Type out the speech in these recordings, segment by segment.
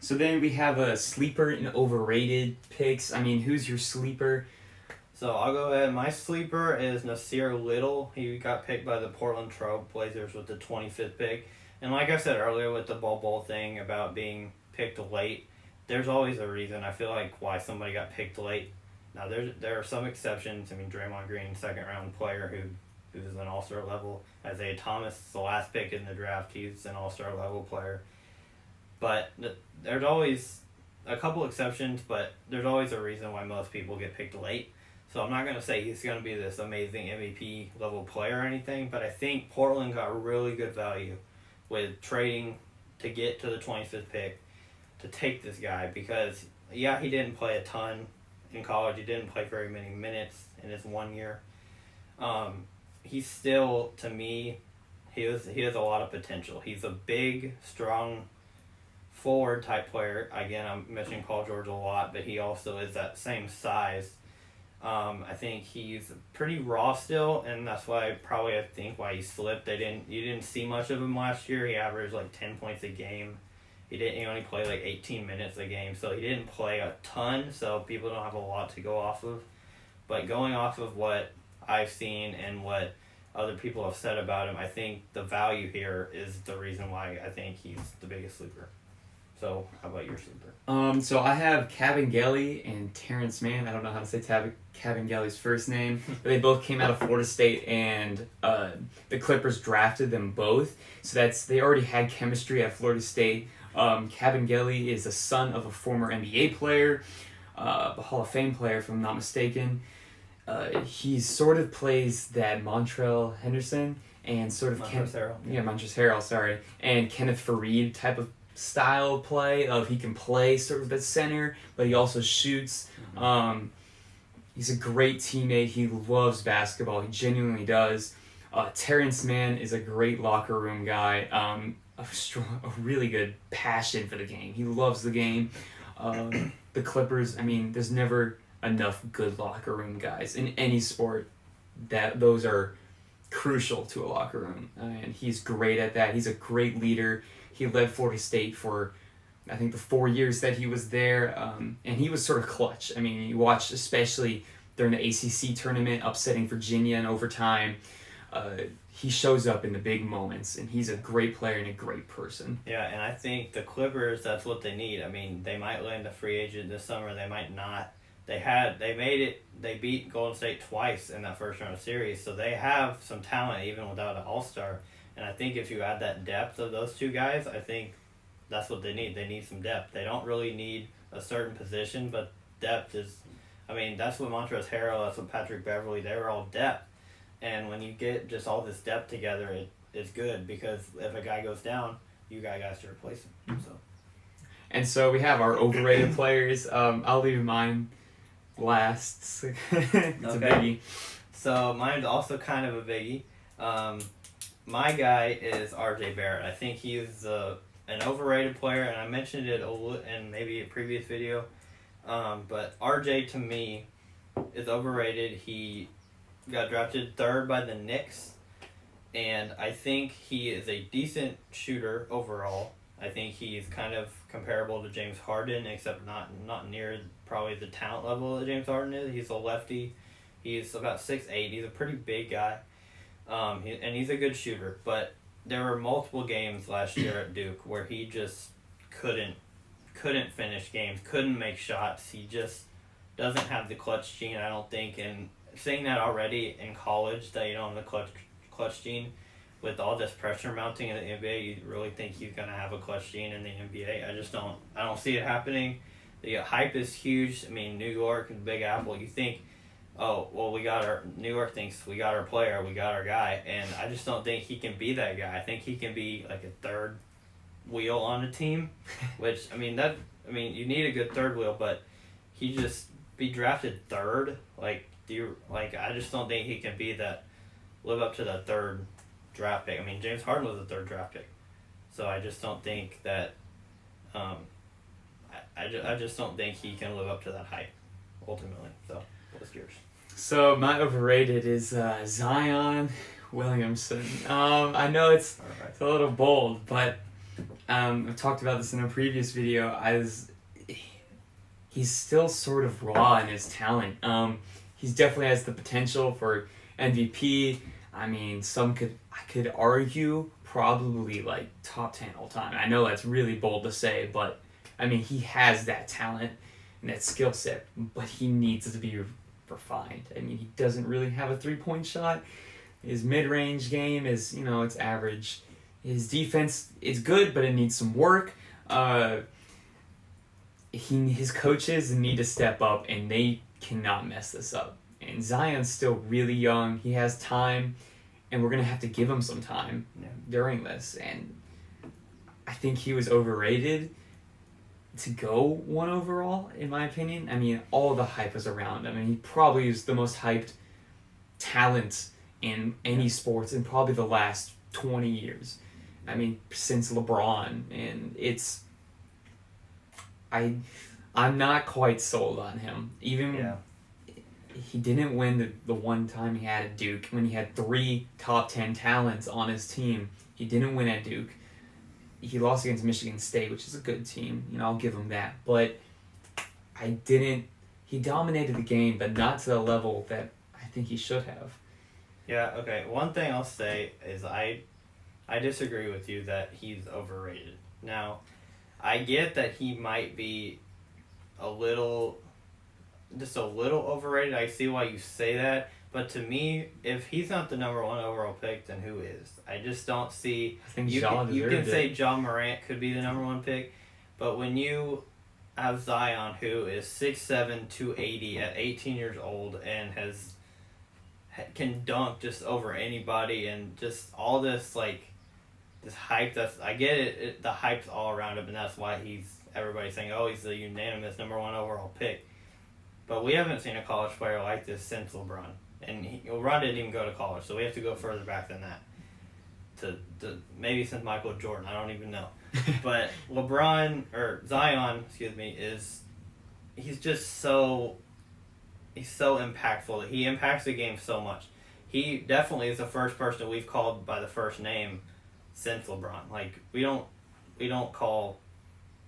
So then we have a sleeper and overrated picks. I mean, who's your sleeper? So I'll go ahead. My sleeper is Nassir Little. He got picked by the Portland Trail Blazers with the 25th pick. And like I said earlier with the Bowl thing about being picked late, there's always a reason, I feel like, why somebody got picked late. Now, there are some exceptions. I mean, Draymond Green, second-round player who's an all-star level. Isaiah Thomas, the last pick in the draft, he's an all-star level player. But there's always a couple exceptions, but there's always a reason why most people get picked late. So I'm not going to say he's going to be this amazing MVP level player or anything, but I think Portland got really good value with trading to get to the 25th pick to take this guy because, yeah, he didn't play a ton in college. He didn't play very many minutes in his 1 year. He's still, to me, he has a lot of potential. He's a big, strong forward type player. Again, I'm mentioning Paul George a lot, but he also is that same size. I think he's pretty raw still, and that's why I think why he slipped. You didn't see much of him last year. He averaged like 10 points a game. He only played like 18 minutes a game, so he didn't play a ton. So people don't have a lot to go off of. But going off of what I've seen and what other people have said about him, I think the value here is the reason why I think he's the biggest sleeper. So, how about your sleeper? So I have Kabengele and Terrence Mann. I don't know how to say Kabengele's first name, but they both came out of Florida State, and the Clippers drafted them both. So they already had chemistry at Florida State. Kabengele is the son of a former NBA player, a Hall of Fame player, if I'm not mistaken. He sort of plays that Montrell Henderson and sort of Montrezl Harrell, sorry, and Kenneth Faried type of style of play of he can play sort of at center, but he also shoots. He's a great teammate. He loves basketball. He genuinely does. Terrence Mann is a great locker room guy. A really good passion for the game. He loves the game. The Clippers, I mean, there's never enough good locker room guys in any sport. Those are crucial to a locker room, and he's great at that. He's a great leader. He led Florida State for, I think, the 4 years that he was there, and he was sort of clutch. I mean, you watched, especially during the ACC tournament, upsetting Virginia in overtime. He shows up in the big moments, and he's a great player and a great person. Yeah, and I think the Clippers, that's what they need. I mean, they might land a free agent this summer. They might not. They beat Golden State twice in that first round of series, so they have some talent even without an all-star. And I think if you add that depth of those two guys, I think that's what they need. They need some depth. They don't really need a certain position, but depth is, I mean, that's what Montrezl Harrell, that's what Patrick Beverley, they were all depth. And when you get just all this depth together, it's good because if a guy goes down, you got guys to replace him. So. And so we have our overrated players. I'll leave mine last. It's a biggie. So mine's also kind of a biggie. My guy is RJ Barrett. I think he's an overrated player, and I mentioned it in maybe a previous video. But RJ, to me, is overrated. He got drafted third by the Knicks, and I think he is a decent shooter overall. I think he's kind of comparable to James Harden, except not near probably the talent level that James Harden is. He's a lefty. He's about 6'8". He's a pretty big guy. And he's a good shooter, but there were multiple games last year at Duke where he just couldn't finish games, couldn't make shots. He just doesn't have the clutch gene, I don't think. And seeing that already in college, that you don't have the clutch gene, with all this pressure mounting in the NBA, you really think he's gonna have a clutch gene in the NBA? I don't see it happening. The hype is huge. I mean, New York and Big Apple. You think, oh, well, New York thinks we got our player, we got our guy, and I just don't think he can be that guy. I think he can be like a third wheel on a team, which, you need a good third wheel, but he just be drafted third. I just don't think he can live up to that third draft pick. I mean, James Harden was a third draft pick, so I just don't think that, I just don't think he can live up to that hype, ultimately, so. What's yours? So my overrated is Zion Williamson. I know it's a little bold, but I've talked about this in a previous video. He's still sort of raw in his talent. He's definitely has the potential for MVP. I mean, I could argue probably like top 10 all time. I know that's really bold to say, but I mean, he has that talent and that skill set, but he needs to be refined. I mean, he doesn't really have a 3-point shot. His mid-range game is, it's average. His defense is good, but it needs some work. His coaches need to step up, and they cannot mess this up. And Zion's still really young. He has time, and we're going to have to give him some time during this. And I think he was overrated to go 1 overall, in my opinion. I mean, all the hype was around him. I mean, he probably is the most hyped talent in any sports in probably the last 20 years. I mean, since LeBron. And I'm not quite sold on him. Even he didn't win the one time he had at Duke when he had 3 top 10 talents on his team. He didn't win at Duke. He lost against Michigan State, which is a good team. I'll give him that. But he dominated the game, but not to the level that I think he should have. Yeah, okay. One thing I'll say is I disagree with you that he's overrated. Now, I get that he might be just a little overrated. I see why you say that. But to me, if he's not the number 1 overall pick, then who is? I just don't see. I think you can say John Morant could be the number 1 pick, but when you have Zion, who is 6'7", 280 at 18 years old and can dunk just over anybody, and just all this this hype, I get it, the hype's all around him, and that's why everybody's saying, oh, he's the unanimous number 1 overall pick. But we haven't seen a college player like this since LeBron. And LeBron didn't even go to college, so we have to go further back than that. To maybe since Michael Jordan, I don't even know. But Zion, he's just so impactful. He impacts the game so much. He definitely is the first person we've called by the first name since LeBron. We don't call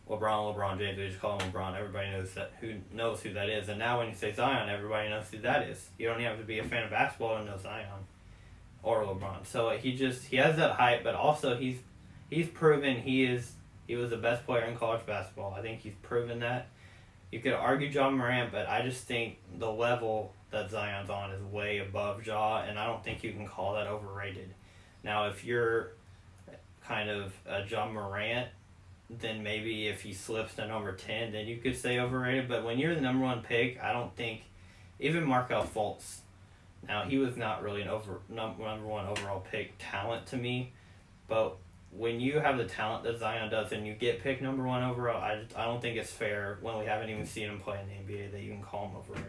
LeBron James. We just call him LeBron. Everybody knows who that is. And now when you say Zion, everybody knows who that is. You don't even have to be a fan of basketball to know Zion or LeBron. So he has that hype, but also he's proven he was the best player in college basketball. I think he's proven that. You could argue John Morant, but I just think the level that Zion's on is way above Ja, and I don't think you can call that overrated. Now, if you're kind of a John Morant, then maybe if he slips to number 10, then you could say overrated. But when you're the number 1 pick, I don't think, even Markelle Fultz, now he was not really an number 1 overall pick talent to me, but when you have the talent that Zion does and you get picked number 1 overall, I don't think it's fair when we haven't even seen him play in the NBA that you can call him overrated.